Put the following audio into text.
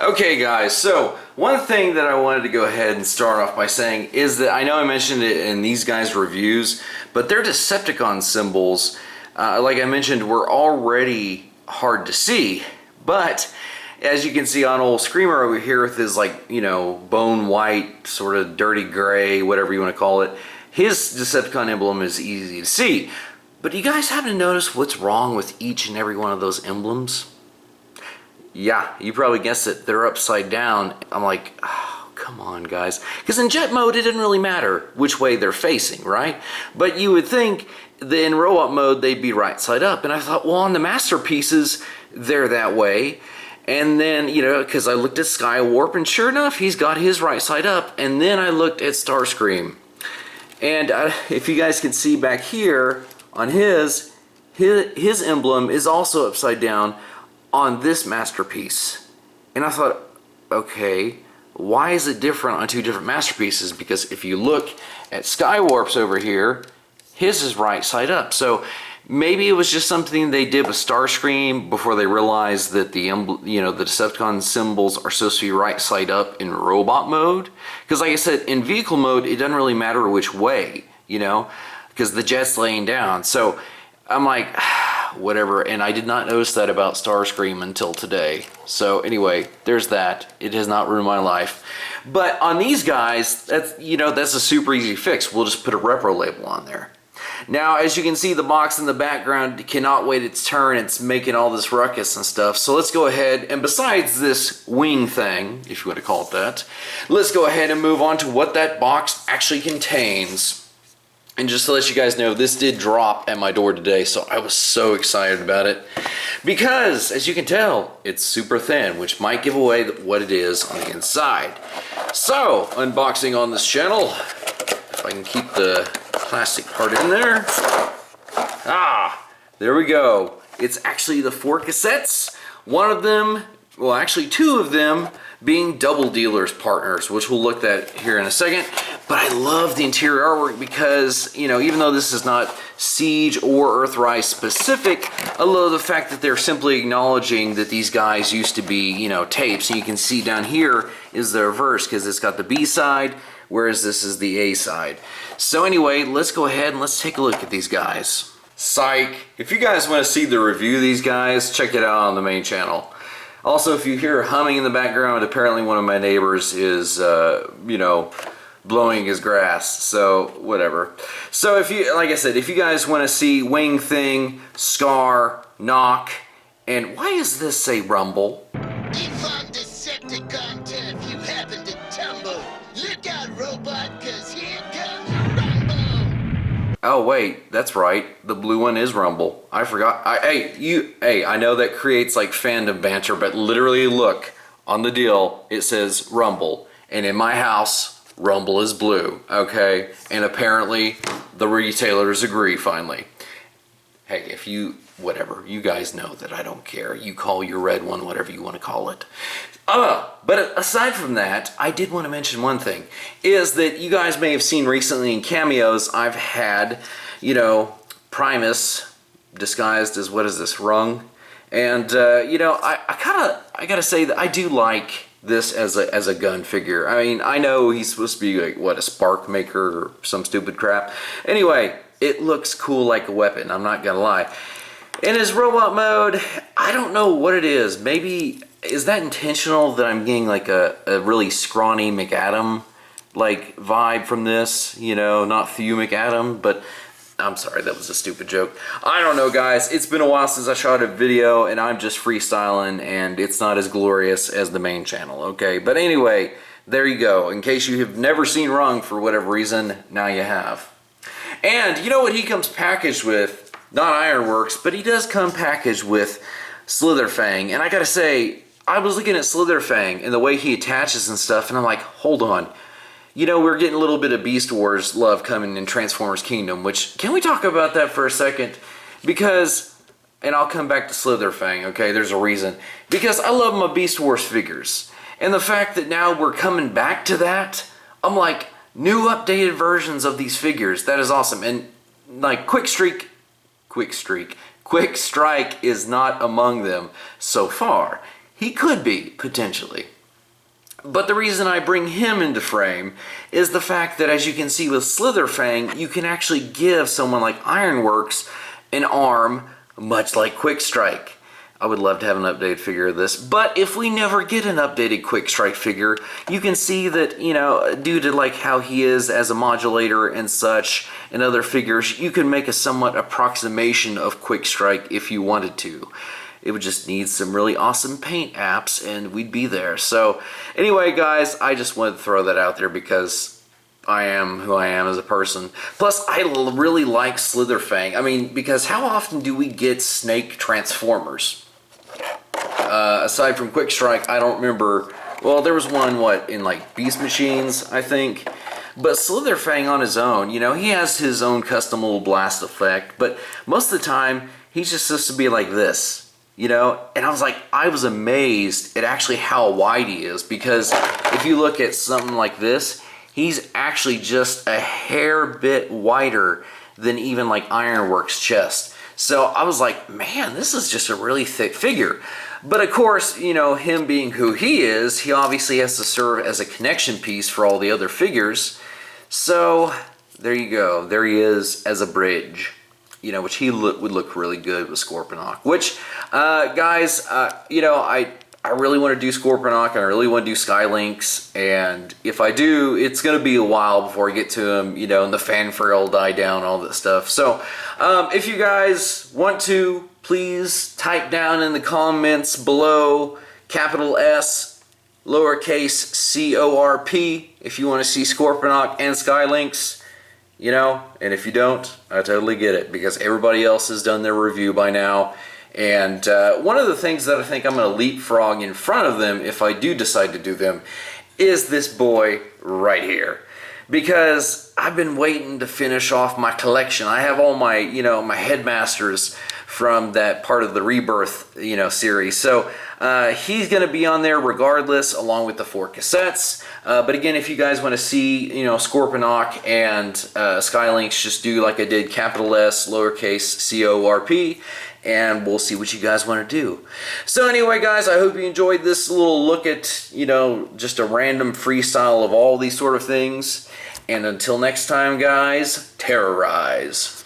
Okay guys, so one thing that I wanted to go ahead and start off by saying is that I know I mentioned it in these guys' reviews, but their Decepticon symbols, like I mentioned, were already hard to see. But as you can see on old Screamer over here with his, like, you know, bone white, sort of dirty gray, whatever you want to call it, his Decepticon emblem is easy to see. But do you guys happen to notice what's wrong with each and every one of those emblems? Yeah, you probably guessed it. They're upside down. I'm like, oh, come on, guys. Because in jet mode, it didn't really matter which way they're facing, right? But you would think that in robot mode, they'd be right side up. And I thought, well, on the masterpieces, they're that way. And then, you know, because I looked at Skywarp, and sure enough, he's got his right side up. And then I looked at Starscream. And if you guys can see back here on his emblem is also upside down on this masterpiece. And I thought, okay, why is it different on two different masterpieces? Because if you look at Skywarp's over here, his is right side up. So maybe it was just something they did with Starscream before they realized that the the Decepticon symbols are supposed to be right side up in robot mode. Because like I said, in vehicle mode, it doesn't really matter which way, you know, because the jet's laying down. So I'm like, whatever, and I did not notice that about Starscream until today. So anyway, there's that. It has not ruined my life. But on these guys, that's a super easy fix. We'll just put a repro label on there. Now, as you can see, the box in the background cannot wait its turn. It's making all this ruckus and stuff. So let's go ahead, and besides this wing thing, if you want to call it that, let's go ahead and move on to what that box actually contains. And just to let you guys know, this did drop at my door today, so I was so excited about it. Because, as you can tell, it's super thin, which might give away what it is on the inside. So, unboxing on this channel. If I can keep the plastic part in there. Ah, there we go. It's actually the 4 cassettes. One of them, well actually 2 of them, being Double Dealers partners, which we'll look at here in a second. But I love the interior artwork because, you know, even though this is not Siege or Earthrise specific, I love the fact that they're simply acknowledging that these guys used to be, you know, tapes. And you can see down here is the reverse because it's got the B side, whereas this is the A side. So anyway, let's go ahead and let's take a look at these guys. Psych! If you guys want to see the review of these guys, check it out on the main channel. Also, if you hear humming in the background, apparently one of my neighbors is, you know, blowing his grass, so whatever. So if you, like I said, if you guys want to see Wingthing, Scar, Knock, and why is this say Rumble? If I'm Decepticon turf, you happen to tumble. Look out, robot, cause here comes Rumble. Oh wait, that's right. The blue one is Rumble. I forgot. I know that creates like fandom banter, but literally look on the deal. It says Rumble, and in my house, Rumble is blue. Okay, and apparently the retailers agree finally. Hey, if you whatever, you guys know that I don't care. You call your red one whatever you want to call it. But aside from that, I did want to mention one thing, is that you guys may have seen recently in cameos, I've had, you know, Primus disguised as, what is this, Rung? And, you know, I gotta say that I do like this as a gun figure. I mean, I know he's supposed to be like, what, a spark maker or some stupid crap. Anyway, it looks cool like a weapon, I'm not gonna lie. In his robot mode, I don't know what it is. Maybe, is that intentional that I'm getting like a really scrawny McAdam like vibe from this? You know, not Thew McAdam, but I'm sorry, that was a stupid joke. I don't know, guys. It's been a while since I shot a video, and I'm just freestyling, and it's not as glorious as the main channel, okay? But anyway, there you go. In case you have never seen Rung for whatever reason, now you have. And you know what he comes packaged with? Not Ironworks, but he does come packaged with Slitherfang. And I gotta say, I was looking at Slitherfang and the way he attaches and stuff, and I'm like, hold on. You know, we're getting a little bit of Beast Wars love coming in Transformers Kingdom, which, can we talk about that for a second? Because, and I'll come back to Slitherfang, okay, there's a reason. Because I love my Beast Wars figures. And the fact that now we're coming back to that, I'm like, new updated versions of these figures, that is awesome. And like Quickstrike is not among them so far. He could be, potentially. But the reason I bring him into frame is the fact that, as you can see with Slitherfang, you can actually give someone like Ironworks an arm much like Quickstrike. I would love to have an updated figure of this, but if we never get an updated Quickstrike figure, you can see that, you know, due to like how he is as a modulator and such and other figures, you can make a somewhat approximation of Quickstrike if you wanted to. It would just need some really awesome paint apps and we'd be there. So anyway, guys, I just wanted to throw that out there because I am who I am as a person. Plus, I really like Slitherfang. I mean, because how often do we get snake transformers? Aside from Quickstrike, I don't remember. Well, there was one, in like Beast Machines, I think. But Slitherfang on his own, you know, he has his own custom little blast effect. But most of the time, he's just supposed to be like this. You know, and I was amazed at actually how wide he is, because if you look at something like this, he's actually just a hair bit wider than even like Ironworks' chest. So I was like, man, this is just a really thick figure. But of course, you know, him being who he is, he obviously has to serve as a connection piece for all the other figures. So there you go, there he is as a bridge. You know, which would look really good with Scorponok. Which, guys, you know, I really want to do Scorponok, and I really want to do Sky Lynx, and if I do, it's going to be a while before I get to him, you know, and the fanfare will die down, all that stuff. So, if you guys want to, please type down in the comments below, capital S, lowercase C-O-R-P, if you want to see Scorponok and Sky Lynx. You know, and if you don't, I totally get it, because everybody else has done their review by now. And one of the things that I think I'm going to leapfrog in front of them, if I do decide to do them, is this boy right here. Because I've been waiting to finish off my collection. I have all my, you know, my headmasters from that part of the Rebirth, you know, series. So he's going to be on there regardless, along with the 4 cassettes. But again, if you guys want to see, you know, Scorponok and Sky Lynx, just do like I did, capital S, lowercase C-O-R-P, and we'll see what you guys want to do. So anyway, guys, I hope you enjoyed this little look at, you know, just a random freestyle of all these sort of things. And until next time, guys, terrorize.